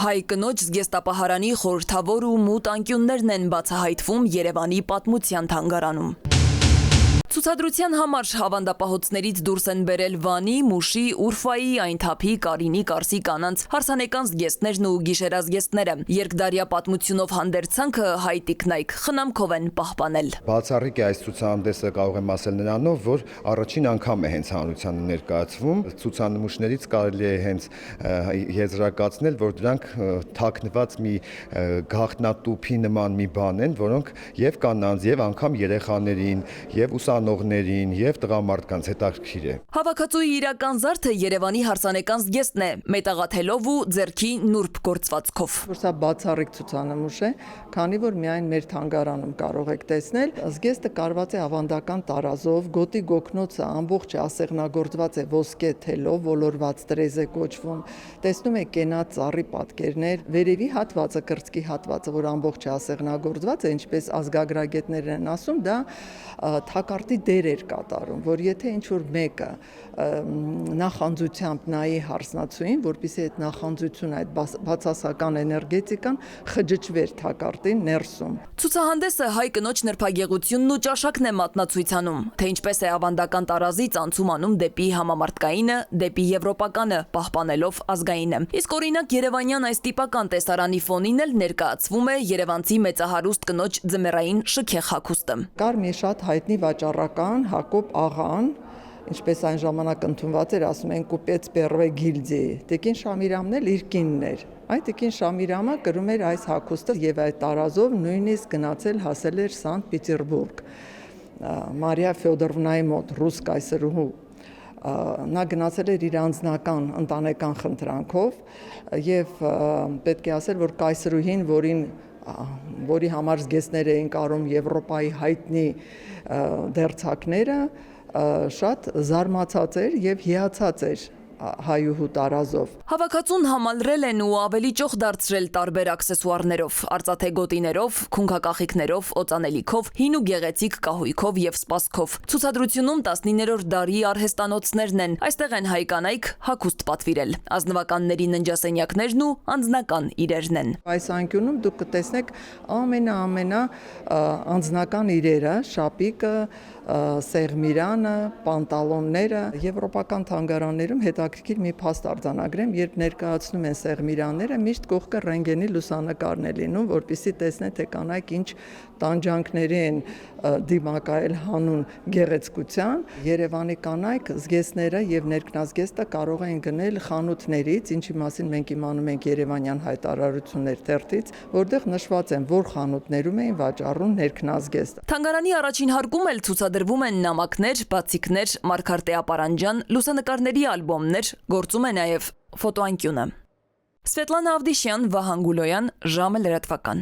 Հայ կնոջ զգեստապահարանի խորհրդավոր ու մութ անկյուններն են բացահայտվում Երևանի պատմության թանգարանում։ Ցուցադրության համար ավանդապահոցներից դուրս են բերել Վանի, Մուշի, Ուրֆայի, Այնթափի, Կարինի, Կարսի կանանց հարսանեկան զգեստներն ու գիշերազգեստները։ Երկդարյա պատմությունով հանդերձանքը հայ տիկնայք խնամքով են պահպանել։ Բացառիկ է այս ցուցահանդեսը կարող եմ ասել նրանով, որ առաջին անգամ է հենց հանրությանը ներկայացվում։ Ցուցանմուշներից կարելի է հենց եզրակացնել, որ դրանք թաքնված մի գաղտնատուփի նման մի բան են, որոնք եւ կանանց, եւ անգամ երեխաներին, եւ ուսանողներին եւ տղամարդկանց հետաքրքիր է։ Հավաքածուի իրական զարդը Երևանի հարսանեկան զգեստն է, մետաղաթելով ու ձեռքի նուրբ գործվածքով։ Սա բացառիկ ցուցանմուշ է, քանի որ միայն մեր թանգարանում կարող եք տեսնել։ Զգեստը կարված է ավանդական տարազով, գոտի գոգնոցը ամբողջ ասեղնագործված է ոսկե թելով, ոլորված տրեզ է կոչվում։ Տեսնում եք կենաց ծառի պատկերներ, վերևի հատվածը, կրծքի հատվածը, որ ամբողջ ասեղնագործված է, ինչպես ազգագրագետներն են ասում, դա թակարդի դեր էր կատարում, որ եթե ինչ-որ մեկը նախանձությամբ նայի հարսնացուին, որպեսզի այդ նախանձությունը, այդ բացասական էներգետիկան խճճվեր թակարդին ներսում։ Ցուցահանդեսը հայ կնոջ նրբագեղությունն ու ճաշակն է մատնացույցանում, թե ինչպես է ավանդական տարազից անցում անում դեպի համամարտկայինը, դեպի եվրոպականը, պահպանելով ազգայինը։ Իսկ օրինակ երևանյան այս տիպական տեսարանի ֆոնին էլ ներկայացվում է երևանցի մեծահարուստ կնոջ ձմեռային շքեղ հագուստը։ Կար մի շատ հայտնի վաճառական Հակոբ աղան, ինչպես այն ժամանակ ընդունված էր, ասում են կուպեց Պերվե գիլդիի։ Տիկին Շամիրամն էլ իր կինն էր։ Այդ Տիկին Շամիրամը կրում էր այս հագուստը եւ այդ տարազով նույնիսկ գնացել հասել էր Սանտ Պետերբուրգ։ Մարիա Ֆյոդորովնայի մոտ ռուս կայսրուհու նա գնացել էր իր անձնական ընտանեկան խնդրանքով եւ պետք է ասել, որ կայսրուհին, որի համար զգեստներ էին կարում Եվրոպայի հայտնի դերձակները, շատ զարմացած էր եւ հիացած էր հայուհու տարազով։ Հավաքածուն համալրել են ու ավելի ճոխ դարձրել տարբեր աքսեսուարներով, արծաթե գոտիներով, քունքակախիկներով, օծանելիքով, հին ու գեղեցիկ կահույքով եւ սպասքով։ Ցուցադրությունում 19-րդ դարի արհեստանոցներն են, այստեղ են հայ կանայք հագուստ պատվիրել։ Ազնվականների ննջասենյակներն ու անձնական իրերն են։ Այս անկյունում դուք կտեսնեք ամենա անձնական իրերը, շապիկը, սեղմիրանը, պանտալոնները։ Եվրոպական թանգարաններում հետաքրքիր մի փաստ արձանագրեմ, երբ ներկայացնում են սեղմիրանները, միշտ կողքը ռենտգենի լուսանկարն է լինում, որպեսզի տեսնեն, թե կանայք ինչ տանջանքների են դիմակայել հանուն գեղեցկության։ Երևանի կանայք զգեստները եւ ներքնազգեստը կարող են գնել խանութներից, ինչի մասին մենք իմանում ենք Երևանյան հայտարարություններ թերթից, որտեղ նշված են, որ խանութներում էին վաճառում ներքնազգեստ։ Թանգարանի առաջին հարկում էլ ցուցադրվում են նամակներ, բացիկներ, Մարգարտե Ապարանջան, լուսանկարների ալբոմներ, գործում է նաև ֆոտոանկյունը։ Սվետլանա Ավդիշյան, Վահան Գուլոյան, ժամը լրատվական։